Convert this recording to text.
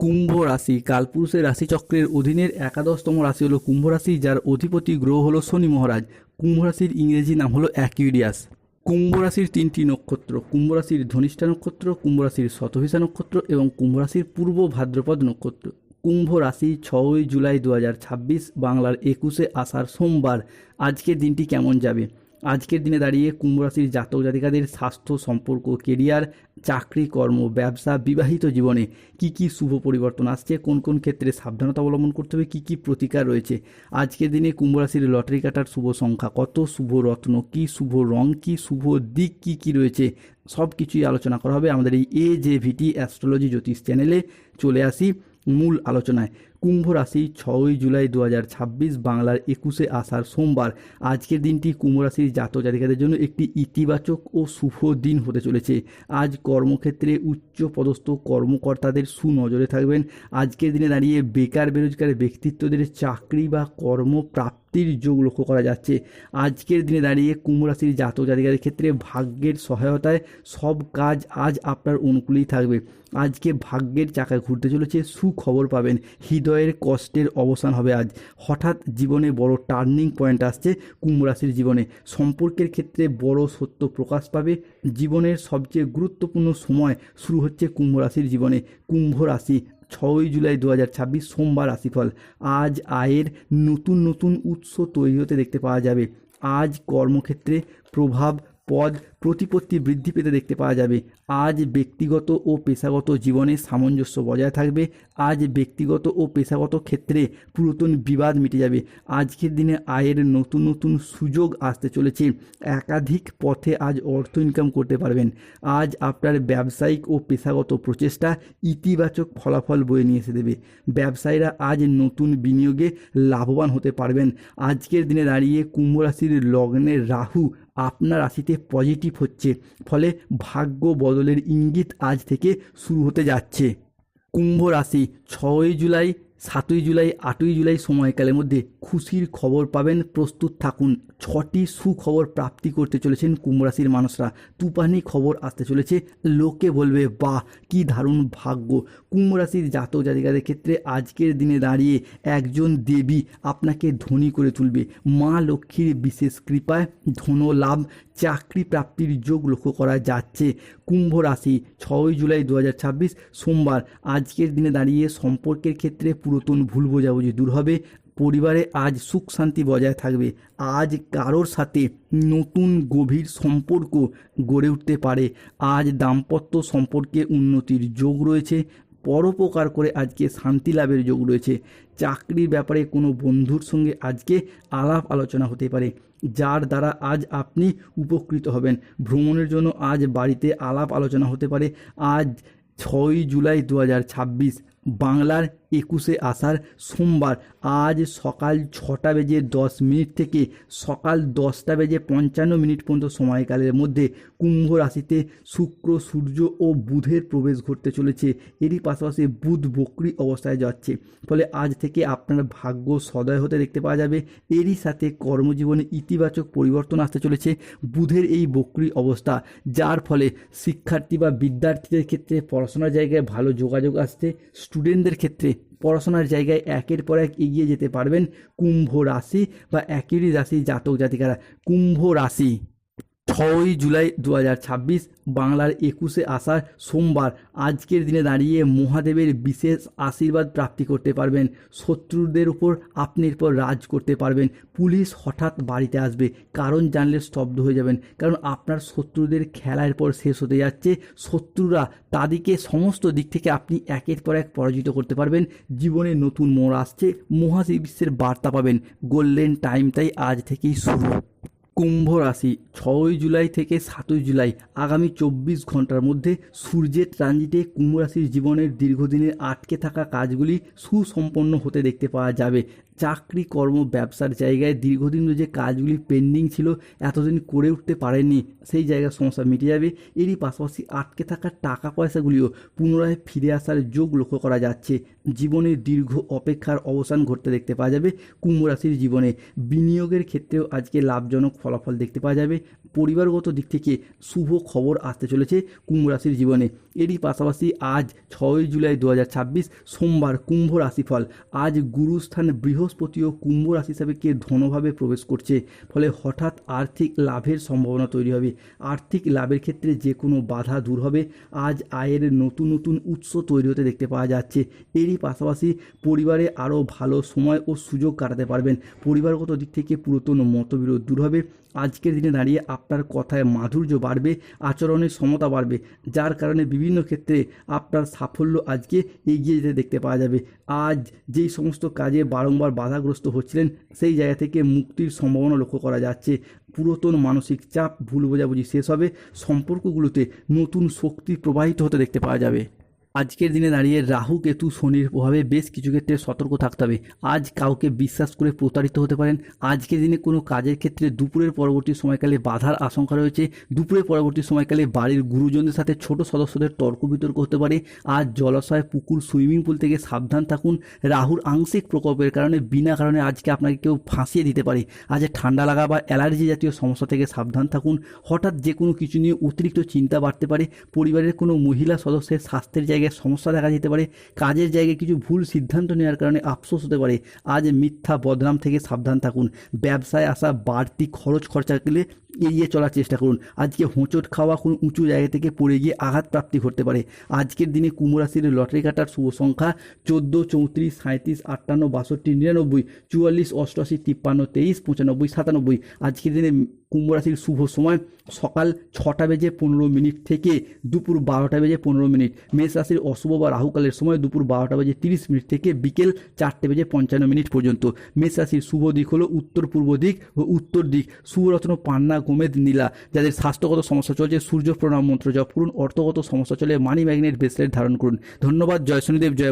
কুম্ভ রাশি কালপুরুষের রাশিচক্রের অধীনের একাদশতম রাশি হলো কুম্ভ রাশি, যার অধিপতি গ্রহ হলো শনি মহারাজ। কুম্ভ রাশির ইংরেজি নাম হলো অ্যাকুইরিয়াস। কুম্ভ রাশির তিনটি নক্ষত্র: কুম্ভ রাশির ধনিষ্ঠা নক্ষত্র, কুম্ভ রাশির শতভিষা নক্ষত্র এবং কুম্ভ রাশির পূর্ব ভাদ্রপদ নক্ষত্র। কুম্ভ রাশি 6 জুলাই 2026, বাংলার 21 আষাঢ় সোমবার। আজকের দিনটি কেমন যাবে? আজকের দিনে দাঁড়িয়ে কুম্ভ রাশির জাতক জাতিকাদের স্বাস্থ্য, সম্পর্ক, কেরিয়ার, চাকরি, কর্ম, ব্যবসা, বিবাহিত জীবনে কি কি শুভ পরিবর্তন আসছে, কোন কোন ক্ষেত্রে সাবধানতা অবলম্বন করতে হবে, কি কি প্রতিকার রয়েছে। আজকের দিনে কুম্ভ রাশির লটারি কাটার শুভ সংখ্যা কত, শুভ রত্ন কি, শুভ রং কি, শুভ দিক কি কি রয়েছে, সব কিছুই আলোচনা করা হবে আমাদের এই AJVT অ্যাস্ট্রোলজি জ্যোতিষ চ্যানেলে। চলে আসি মূল আলোচনায়। কুম্ভ রাশি 6 জুলাই 2026, বাংলার 21 আষাঢ় সোমবার। আজকের দিনটি কুম্ভ রাশির জাতক জাতিকাদের জন্য একটি ইতিবাচক ও শুভ দিন হতে চলেছে। আজ কর্মক্ষেত্রে উচ্চ পদস্থ কর্মকর্তাদের সুনজরে থাকবেন। আজকের দিনে দাঁড়িয়ে বেকার বেরোজগার ব্যক্তিত্বদের চাকরি বা কর্মপ্রাপ্তির যোগ লক্ষ্য করা যাচ্ছে। আজকের দিনে দাঁড়িয়ে কুম্ভ রাশির জাতক জাতিকাদের ক্ষেত্রে ভাগ্যের সহায়তায় সব কাজ আজ আপনার অনুকূলেই থাকবে। আজকে ভাগ্যের চাকায় ঘুরতে চলেছে, সুখবর পাবেন, হৃদয়ের কষ্টের অবসান হবে। আজ হঠাৎ জীবনে বড় টার্নিং পয়েন্ট আসছে কুম্ভ রাশির জীবনে। সম্পর্কের ক্ষেত্রে বড় সত্য প্রকাশ পাবে। জীবনের সবচেয়ে গুরুত্বপূর্ণ সময় শুরু হচ্ছে কুম্ভ রাশির জীবনে। কুম্ভ রাশি 6 জুলাই 2026, সোমবার রাশিফল। আজ আয়ের নতুন নতুন উৎস তৈরি হতে দেখতে পাওয়া যাবে। আজ কর্মক্ষেত্রে প্রভাব, পদ, প্রতিপত্তি বৃদ্ধি পেতে দেখতে পাওয়া যাবে। আজ ব্যক্তিগত ও পেশাগত জীবনে সামঞ্জস্য বজায় থাকবে। আজ ব্যক্তিগত ও পেশাগত ক্ষেত্রে পুরাতন বিবাদ মিটে যাবে। আজকের দিনে আয়ের নতুন নতুন সুযোগ আসতে চলেছে। একাধিক পথে আজ অর্থ ইনকাম করতে পারবেন। আজ আপনার ব্যবসায়িক ও পেশাগত প্রচেষ্টা ইতিবাচক ফলাফল বয়ে নিয়ে এসে দেবে। ব্যবসায়ীরা আজ নতুন বিনিয়োগে লাভবান হতে পারবেন। আজকের দিনে দাঁড়িয়ে কুম্ভ রাশির লগ্নের রাহু আপনার রাশিতে পজিটিভ হচ্ছে, ফলে ভাগ্য বদলের ইঙ্গিত আজ থেকে শুরু হতে যাচ্ছে। কুম্ভ রাশি 6 জুলাই, 7 জুলাই, 8 জুলাই সময়কালের মধ্যে খুশির খবর পাবেন, প্রস্তুত থাকুন। 6টি সুখবর প্রাপ্তি করতে চলেছেন কুম্ভ রাশির মানুষরা। তুফানি খবর আসতে চলেছে, লোকে বলবে বাহ কি দারুণ ভাগ্য। কুম্ভ রাশির জাতক জাতিকাদের ক্ষেত্রে আজকের দিনে দাঁড়িয়ে একজন দেবী আপনাকে ধনী করে তুলবে। মা লক্ষ্মীর বিশেষ কৃপায় ধনলাভ, চাকরি প্রাপ্তির যোগ লক্ষ্য করা যাচ্ছে। কুম্ভ রাশি 6 জুলাই 2026, সোমবার। আজকের দিনে দাঁড়িয়ে সম্পর্কের ক্ষেত্রে পুরাতন ভুল বোঝাবুঝি দূর হবে। পরিবারে আজ সুখ শান্তি বজায় থাকবে। আজ কারোর সাথে নতুন গভীর সম্পর্ক গড়ে উঠতে পারে। আজ দাম্পত্য সম্পর্কে উন্নতির যোগ রয়েছে। পরোপকার করে আজকে শান্তি লাভের যোগ রয়েছে। চাকরির ব্যাপারে কোনো বন্ধুর সঙ্গে আজকে আলাপ আলোচনা হতে পারে, যার দ্বারা আজ আপনি উপকৃত হবেন। ভ্রমণের জন্য আজ বাড়িতে আলাপ আলোচনা হতে পারে। আজ 6 জুলাই 2026, বাংলার 21 আষাঢ় সোমবার। আজ সকাল 6:10 থেকে সকাল 10:55 পর্যন্ত সময়কালের মধ্যে কুম্ভ রাশিতে শুক্র, সূর্য ও বুধের প্রবেশ ঘটতে চলেছে। এরই পাশাপাশি বুধ বক্রী অবস্থায় যাচ্ছে, ফলে আজ থেকে আপনার ভাগ্য সদয় হতে দেখতে পাওয়া যাবে। এরই সাথে কর্মজীবনে ইতিবাচক পরিবর্তন আসতে চলেছে বুধের এই বক্রী অবস্থা, যার ফলে শিক্ষার্থী বা বিদ্যার্থীদের ক্ষেত্রে পড়াশোনার জায়গায় ভালো যোগাযোগ আসছে। স্টুডেন্টদের ক্ষেত্রে পড়াশোনার জায়গায় একের পর এক এগিয়ে যেতে পারবেন কুম্ভ রাশি বা একই রাশি জাতক জাতিকারা। কুম্ভ রাশি 6 জুলাই 2026, বাংলার 21 আষাঢ় সোমবার। আজকের দিনে দাঁড়িয়ে মহাদেবের বিশেষ আশীর্বাদ প্রাপ্তি করতে পারবেন। শত্রুদের উপর আপনি এরপর রাজ করতে পারবেন। পুলিশ হঠাৎ বাড়িতে আসবে, কারণ জানলে স্তব্ধ হয়ে যাবেন, কারণ আপনার শত্রুদের খেলা এরপর শেষ হতে যাচ্ছে। শত্রুরা তাদেরকে সমস্ত দিক থেকে আপনি একের পর এক পরাজিত করতে পারবেন। জীবনে নতুন মোড় আসছে, মহাবিশ্বের বার্তা পাবেন। গোল্ডেন টাইমটাই আজ থেকেই শুরু। কুম্ভ রাশি 6 জুলাই থেকে 7 জুলাই, আগামী 24 ঘন্টার মধ্যে সূর্যের ট্রানজিটে কুম্ভ রাশির জীবনের দীর্ঘদিনের আটকে থাকা কাজগুলি সুসম্পন্ন হতে দেখতে পাওয়া যাবে, চাকরি কর্ম ব্যবসার জায়গায় দীর্ঘদিন ধরে যে কাজগুলি পেন্ডিং ছিল, এতদিন করে উঠতে পারেননি, সেই জায়গার সমস্যা মিটে যাবে। এরই পাশাপাশি আটকে থাকা টাকা পয়সাগুলিও পুনরায় ফিরে আসার যোগ লক্ষ্য করা যাচ্ছে। জীবনের দীর্ঘ অপেক্ষার অবসান ঘটতে দেখতে পাওয়া যাবে কুম্ভ রাশির জীবনে। বিনিয়োগের ক্ষেত্রেও আজকে লাভজনক ফলাফল দেখতে পাওয়া যাবে। পরিবারগত দিক থেকে শুভ খবর আসতে চলেছে কুম্ভ রাশির জীবনে। এরই পাশাপাশি আজ 6 জুলাই 2026 সোমবার কুম্ভ রাশিফল। আজ গুরুস্থান বৃহস্পতিও কুম্ভ রাশি হিসাবে ধনভাবে প্রবেশ করছে, ফলে হঠাৎ আর্থিক লাভের সম্ভাবনা তৈরি হবে। আর্থিক লাভের ক্ষেত্রে যে কোনো বাধা দূর হবে। আজ আয়ের নতুন নতুন উৎস তৈরি হতে দেখতে পাওয়া যাচ্ছে। এরই পাশাপাশি পরিবারে আরও ভালো সময় ও সুযোগ কাটাতে পারবেন। পরিবারগত দিক থেকে পুরাতন মতবিরোধ দূর হবে। আজকের দিনে দাঁড়িয়ে আপনার কথায় মাধুর্য বাড়বে, আচরণের সমতা বাড়বে, যার কারণে বিভিন্ন ক্ষেত্রে আপনার সাফল্য আজকে এগিয়ে যেতে দেখতে পাওয়া যাবে। আজ যেই সমস্ত কাজে বারংবার বাধাগ্রস্ত হচ্ছিলেন, সেই জায়গা থেকে মুক্তির সম্ভাবনা লক্ষ্য করা যাচ্ছে। পুরাতন মানসিক চাপ, ভুল বোঝাবুঝি শেষ হবে। সম্পর্কগুলোতে নতুন শক্তি প্রবাহিত হতে দেখতে পাওয়া যাবে। আজকের দিনে দাঁড়িয়ে রাহু কেতু শনির প্রভাবে বেশ কিছু ক্ষেত্রে সতর্ক থাকতে হবে। আজ কাউকে বিশ্বাস করে প্রতারিত হতে পারেন। আজকের দিনে কোনো কাজের ক্ষেত্রে দুপুরের পরবর্তী সময়কালে বাধার আশঙ্কা রয়েছে। দুপুরের পরবর্তী সময়কালে বাড়ির গুরুজনদের সাথে ছোট সদস্যদের তর্ক বিতর্ক হতে পারে। আজ জলাশয়, পুকুর, সুইমিং পুল থেকে সাবধান থাকুন। রাহুর আংশিক প্রকোপের কারণে বিনা কারণে আজকে আপনাকে কেউ ফাঁসিয়ে দিতে পারে। আজ ঠান্ডা লাগা বা অ্যালার্জি জাতীয় সমস্যা থেকে সাবধান থাকুন। হঠাৎ যে কোনো কিছু নিয়ে অতিরিক্ত চিন্তা বাড়তে পারে। পরিবারের কোনো মহিলা সদস্যের স্বাস্থ্যের জায়গায় সমস্যা দেখা যেতে পারে। কাজের জায়গায় কিছু ভুল সিদ্ধান্ত নেওয়ার কারণে আফসোস হতে পারে। আজ মিথ্যা বদনাম থেকে সাবধান থাকুন। ব্যবসায় আসা বাড়তি খরচ খরচাগুলো এড়িয়ে চলার চেষ্টা করুন। আজকে হোঁচট খাওয়া কোনো উঁচু জায়গা থেকে পড়ে গিয়ে আঘাত প্রাপ্তি ঘটতে পারে। আজকের দিনে কুম্ভ রাশির লটারি কাটার শুভ সংখ্যা 14, 34, 37, 58, 62, 99, 44, 88, 53, 23, 95, 97। আজকের দিনে কুম্ভ রাশির শুভ সময় সকাল 6:15 থেকে দুপুর 12:15। মেষ রাশির অশুভ বা রাহুকালের সময় দুপুর 12:30 থেকে বিকেল 4:55 পর্যন্ত। মেষ রাশির শুভ দিক হলো উত্তর পূর্ব দিক ও উত্তর দিক। শুভরত্ন পান্না, গোমেদ, নীলা। যাদের স্বাস্থ্যগত সমস্যা চলছে সূর্য প্রণাম মন্ত্র জপ করুন। অর্থগত সমস্যা চলে মানি ম্যাগনেট ব্রেসলেট ধারণ করুন। ধন্যবাদ। জয় শনিদেব, জয়।